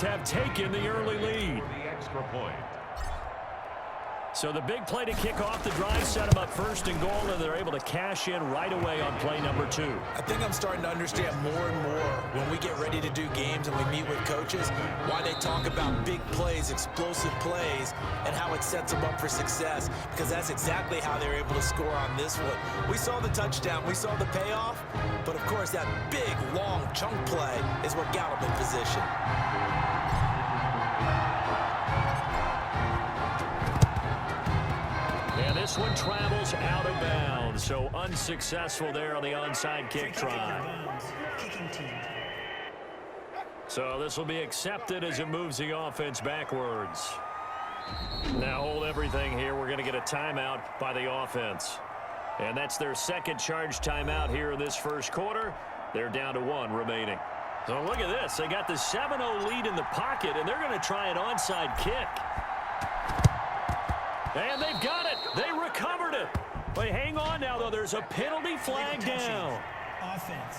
Ducks have taken the early lead. The extra point. So the big play to kick off the drive set them up first and goal, and they're able to cash in right away on play number 2. I think I'm starting to understand more and more when we get ready to do games and we meet with coaches why they talk about big plays, explosive plays, and how it sets them up for success, because that's exactly how they were able to score on this one. We saw the touchdown, we saw the payoff, but of course that big, long chunk play is what got them in position. And this one travels out of bounds, so unsuccessful there on the onside kick try. So this will be accepted as it moves the offense backwards. Now hold everything here. We're going to get a timeout by the offense. And that's their second charge timeout here in this first quarter. They're down to 1 remaining. So look at this. They got the 7-0 lead in the pocket, and they're going to try an onside kick. And they've got it. They recovered it. But hang on now, though. There's a penalty flag down. Offense.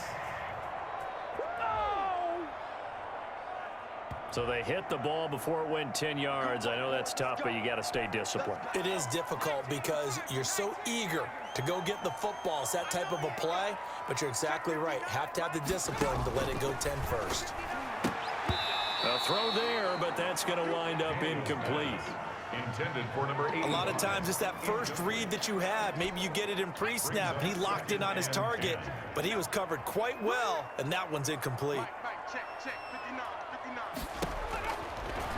So they hit the ball before it went 10 yards. I know that's tough, but you got to stay disciplined. It is difficult because you're so eager to go get the football. It's that type of a play, but you're exactly right. Have to have the discipline to let it go 10 first. A throw there, but that's going to wind up incomplete. Intended for number 8. A lot of times it's that first read that you have. Maybe you get it in pre-snap, and he locked in on his target, but he was covered quite well, and that one's incomplete.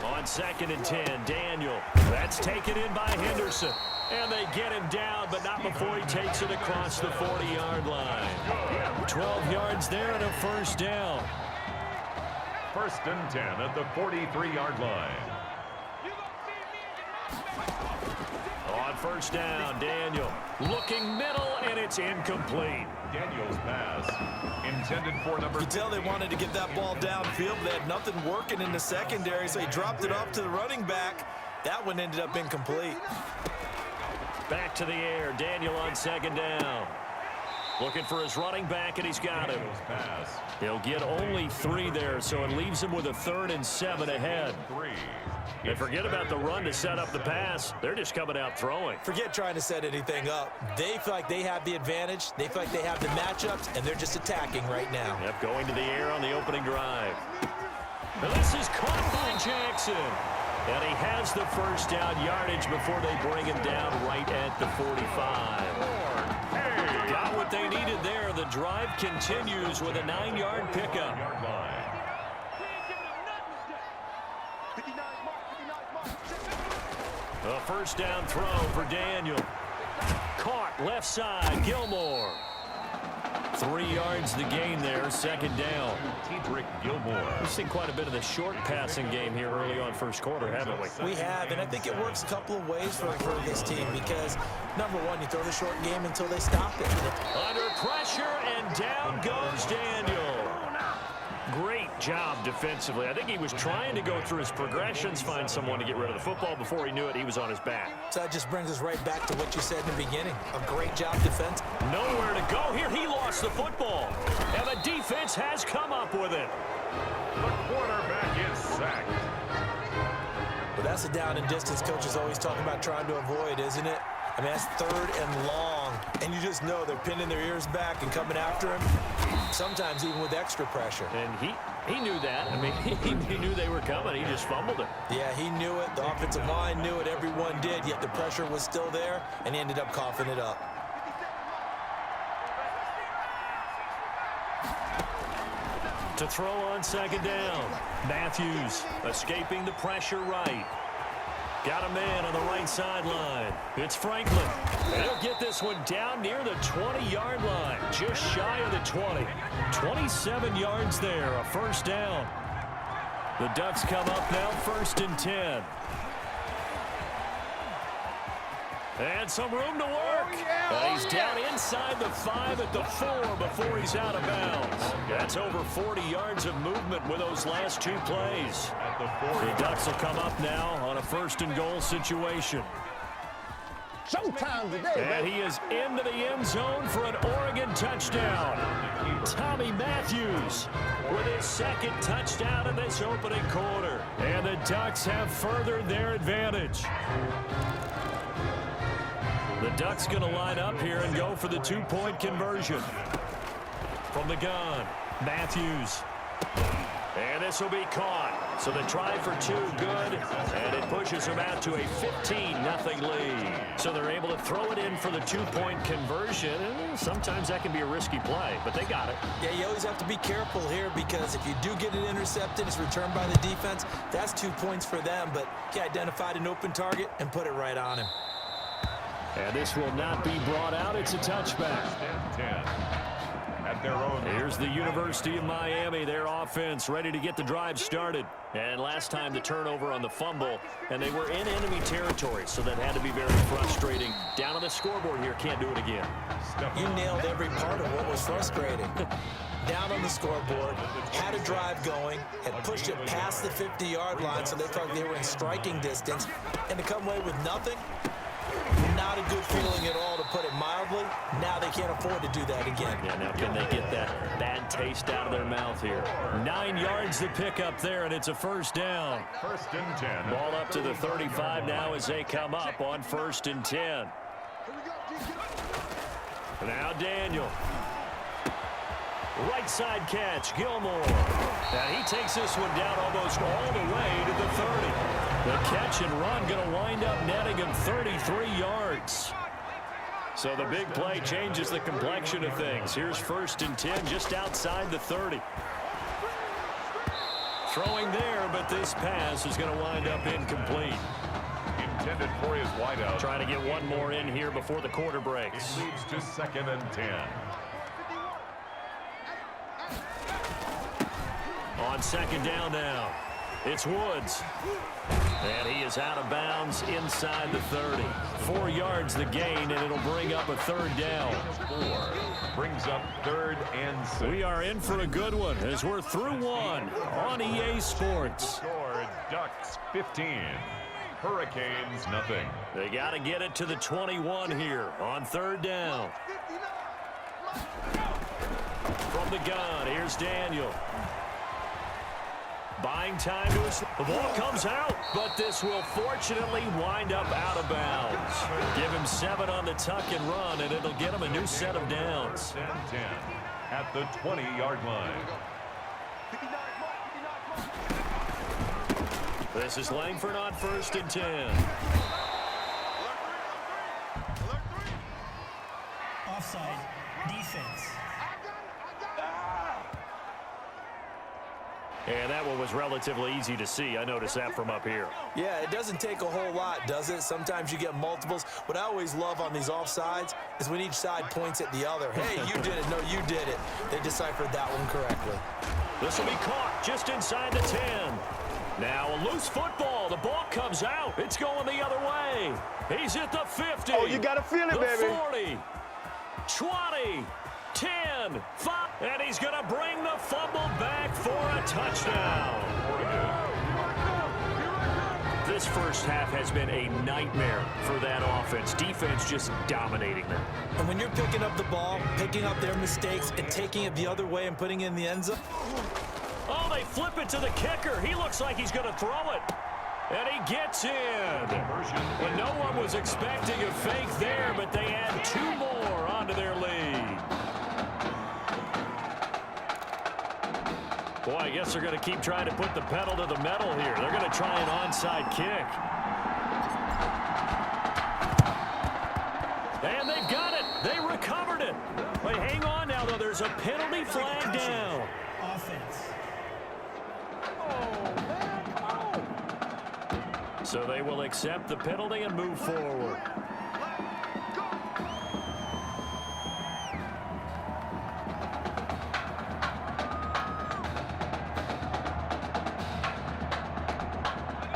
On 2nd and 10, Daniel. That's taken in by Henderson. And they get him down, but not before he takes it across the 40-yard line. 12 yards there and a first down. 1st and 10 at the 43-yard line. On first down, Daniel looking middle, and it's incomplete. Daniel's pass intended for number. You tell they wanted to get that ball downfield. They had nothing working in the secondary, so he dropped it off to the running back. That one ended up incomplete. Back to the air, Daniel on 2nd down. Looking for his running back, and he's got him. He'll get only 3 there, so it leaves him with a 3rd and 7 ahead. And forget about the run to set up the pass. They're just coming out throwing. Forget trying to set anything up. They feel like they have the advantage. They feel like they have the matchups, and they're just attacking right now. Yep, going to the air on the opening drive. And this is caught by Jackson. And he has the first down yardage before they bring him down right at the 45. Got what they needed there. The drive continues with a 9-yard pickup. A first down throw for Daniel. Caught left side, Gilmore. 3 yards the gain there, 2nd down. Tedrick Gilmore. We've seen quite a bit of the short passing game here early on first quarter, haven't we? We have, and I think it works a couple of ways for this team because, number one, you throw the short game until they stop it. Under pressure, and down goes Daniel. Great job defensively. I think he was trying to go through his progressions, find someone to get rid of the football. Before he knew it, he was on his back. So that just brings us right back to what you said in the beginning. A great job defense. Nowhere to go here. He lost the football. And the defense has come up with it. The quarterback is sacked. But that's a down and distance coaches always talking about trying to avoid, isn't it? I mean, that's 3rd and long, and you just know they're pinning their ears back and coming after him, sometimes even with extra pressure. And he knew that. I mean, he knew they were coming. He just fumbled it. Yeah, he knew it. The offensive line knew it. Everyone did, yet the pressure was still there, and he ended up coughing it up. To throw on 2nd down. Matthews escaping the pressure right. Got a man on the right sideline. It's Franklin. And he'll get this one down near the 20-yard line. Just shy of the 20. 27 yards there, a first down. The Ducks come up now 1st and 10. And some room to work. And he's down inside the 5 at the 4 before he's out of bounds. That's over 40 yards of movement with those last 2 plays. The Ducks will come up now on a 1st and goal situation. Showtime today, and he is into the end zone for an Oregon touchdown. Tommy Matthews with his 2nd touchdown in this opening quarter. And the Ducks have furthered their advantage. The Ducks going to line up here and go for the two-point conversion. From the gun, Matthews. And this will be caught. So the try for two, good. And it pushes them out to a 15-0 lead. So they're able to throw it in for the two-point conversion. And sometimes that can be a risky play, but they got it. Yeah, you always have to be careful here because if you do get it intercepted, it's returned by the defense. That's 2 points for them, but he identified an open target and put it right on him. And this will not be brought out. It's a touchback. 10. At their own. Here's the University of Miami, their offense ready to get the drive started. And last time the turnover on the fumble, and they were in enemy territory, so that had to be very frustrating. Down on the scoreboard here, can't do it again. You nailed every part of what was frustrating. Down on the scoreboard, had a drive going, had pushed it past the 50-yard line, so they felt they were in striking distance, and to come away with nothing, not a good feeling at all, to put it mildly. Now they can't afford to do that again. Yeah, now can they get that bad taste out of their mouth here? 9 yards to pick up there, and it's a first down. 1st and 10. Ball up to the 35 now as they come up on 1st and 10. Now Daniel. Right side catch, Gilmore. And he takes this one down almost all the way to the 30. The catch and run going to wind up netting him 33 yards. So the big play changes the complexion of things. Here's 1st and 10 just outside the 30. Throwing there, but this pass is going to wind up incomplete. Intended for his wideout. Trying to get one more in here before the quarter breaks. It leads to 2nd and 10. On 2nd down now, it's Woods. And he is out of bounds inside the 30. 4 yards the gain, and it'll bring up a 3rd down. 4 brings up 3rd and 6. We are in for a good one as we're through one on EA Sports. Score, Ducks 15. Hurricanes nothing. They got to get it to the 21 here on 3rd down. From the gun, here's Daniel. Buying time to us. The ball comes out, but this will fortunately wind up out of bounds. Give him 7 on the tuck and run, and it'll get him a new set of downs. 1st and 10 at the 20-yard line. This is Langford on 1st and 10. Offside. Defense. And that one was relatively easy to see. I noticed that from up here. Yeah, it doesn't take a whole lot, does it? Sometimes you get multiples. What I always love on these offsides is when each side points at the other. Hey, you did it. No, you did it. They deciphered that one correctly. This will be caught just inside the 10. Now a loose football. The ball comes out. It's going the other way. He's at the 50. Oh, you got to feel it, the baby. 40. 20. 10. 5. And he's going to bring the fumble back for a touchdown. This first half has been a nightmare for that offense. Defense just dominating them. And when you're picking up the ball, picking up their mistakes, and taking it the other way and putting it in the end zone. Oh, they flip it to the kicker. He looks like he's going to throw it. And he gets in. When no one was expecting a fake there, but they add 2 more onto their lead. Boy, I guess they're going to keep trying to put the pedal to the metal here. They're going to try an onside kick. And they've got it. They recovered it. But hang on now, though. There's a penalty flag down. Offense. So they will accept the penalty and move forward.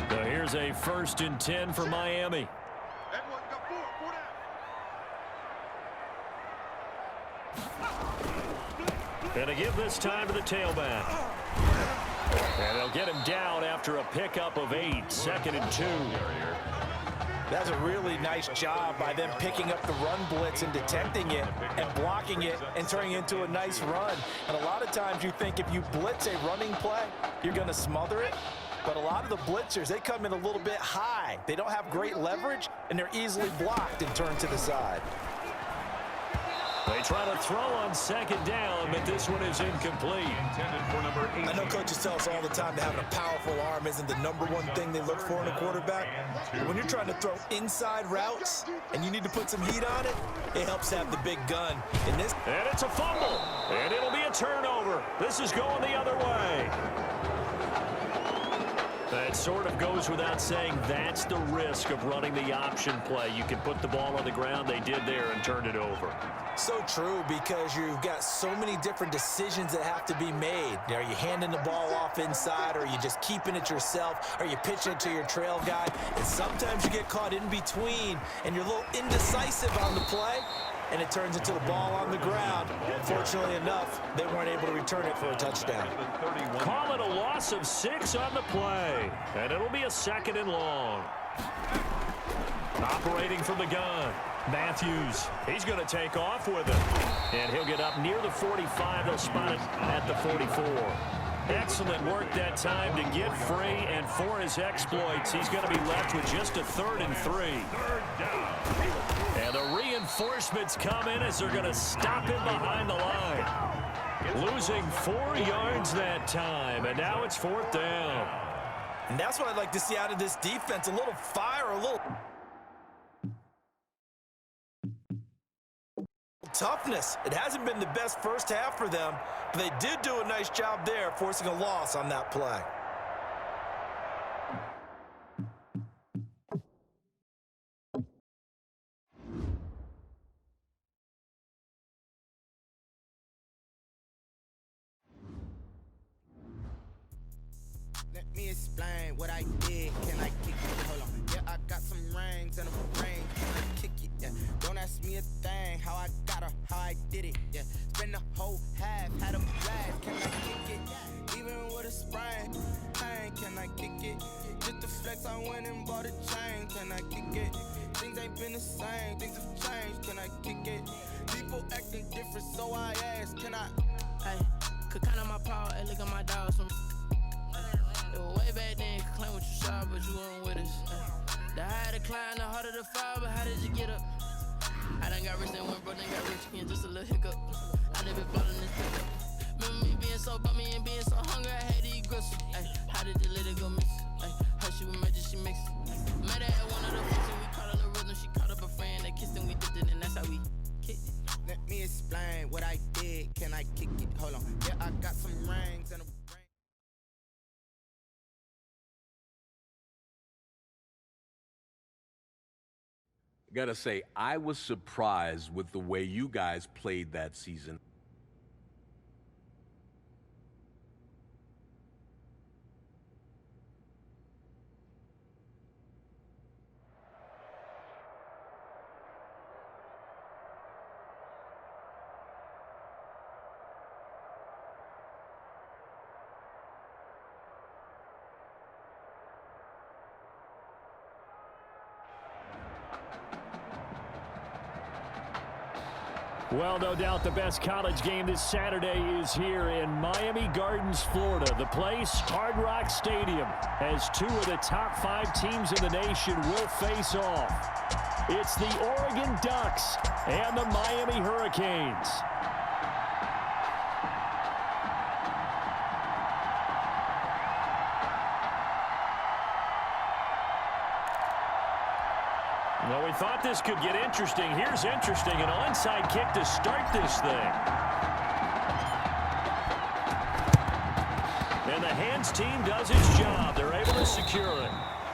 So here's a 1st and 10 for Miami. And to give this time to the tailback. And they'll get him down after a pickup of 8. 2nd and 2. That's a really nice job by them picking up the run blitz and detecting it and blocking it and turning it into a nice run. And a lot of times you think if you blitz a running play, you're going to smother it. But a lot of the blitzers, they come in a little bit high. They don't have great leverage, and they're easily blocked and turned to the side. They try to throw on second down, but this one is incomplete. I know coaches tell us all the time that having a powerful arm isn't the number one thing they look for in a quarterback. But when you're trying to throw inside routes and you need to put some heat on it, it helps have the big gun. And it's a fumble, and it'll be a turnover. This is going the other way. That sort of goes without saying. That's the risk of running the option play. You can put the ball on the ground. They did there and turned it over. So true, because you've got so many different decisions that have to be made. Are you handing the ball off inside, or are you just keeping it yourself? Are you pitching it to your trail guy? And sometimes you get caught in between, and you're a little indecisive on the play, and it turns into the ball on the ground. Fortunately enough, they weren't able to return it for a touchdown. Call it a loss of 6 on the play, and it'll be a 2nd and long. Operating from the gun, Matthews. He's going to take off with it, and he'll get up near the 45. They'll spot it at the 44. Excellent work that time to get free, and for his exploits, he's going to be left with just a 3rd and 3. And the reinforcements come in as they're going to stop him behind the line. Losing 4 yards that time, and now it's 4th down. And that's what I'd like to see out of this defense, a little fire, a little toughness. It hasn't been the best first half for them, but they did do a nice job there, forcing a loss on that play. Let me explain what I did. Can I kick it? Hold on. Yeah, I got some rings and a ring. Can I kick it? Yeah. Don't ask me a thing. How I got her, how I did it. Yeah. Spend the whole half, had a blast. Can I kick it? Even with a sprain. Pain, can I kick it? Just the flex, I went and bought a chain. Can I kick it? Things ain't been the same. Things have changed. Can I kick it? People acting different, so I ask. Can I? Hey, could count on my power and look at my dogs from. Way back then, you could claim what you saw, but you weren't with us. The higher the climb, the harder the fall, but how did you get up? I done got rich and went broke, then got rich again, just a little hiccup. I never been ballin' this pickup. Remember me being so bummy and being so hungry, I had to eat gristle. How did you let it go miss? How she was magic, she mixed. Met her at one of the functions, we caught on the rhythm, she caught up a friend, they kissed and we dipped it, and that's how we kicked it. Let me explain what I did. Can I kick it? Hold on. Yeah, I got some rings and a Gotta say, I was surprised with the way you guys played that season. Well, no doubt the best college game this Saturday is here in Miami Gardens, Florida. The place, Hard Rock Stadium, as 2 of the top 5 teams in the nation will face off. It's the Oregon Ducks and the Miami Hurricanes. Well, we thought this could get interesting. Here's interesting, an onside kick to start this thing. And the hands team does its job. They're able to secure it.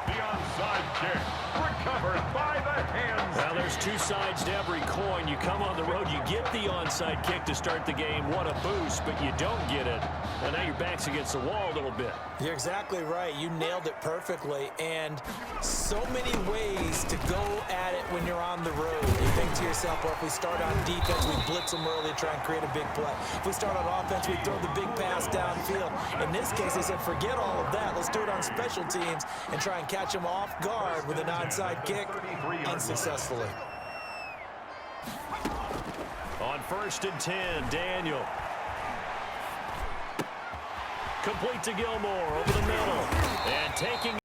The onside kick recovered by the hands. Well, there's 2 sides to every coin. You come on the road, you get the onside kick to start the game. What a boost, but you don't get it. And now your back's against the wall a little bit. You're exactly right. You nailed it perfectly. And so many ways to go at it when you're on the road. You think to yourself, well, if we start on defense, we blitz them early, try and create a big play. If we start on offense, we throw the big pass downfield. In this case, they said, forget all of that. Let's do it on special teams and try and catch them off guard with an onside kick unsuccessfully. On 1st and 10, Daniel. Complete to Gilmore over the middle. And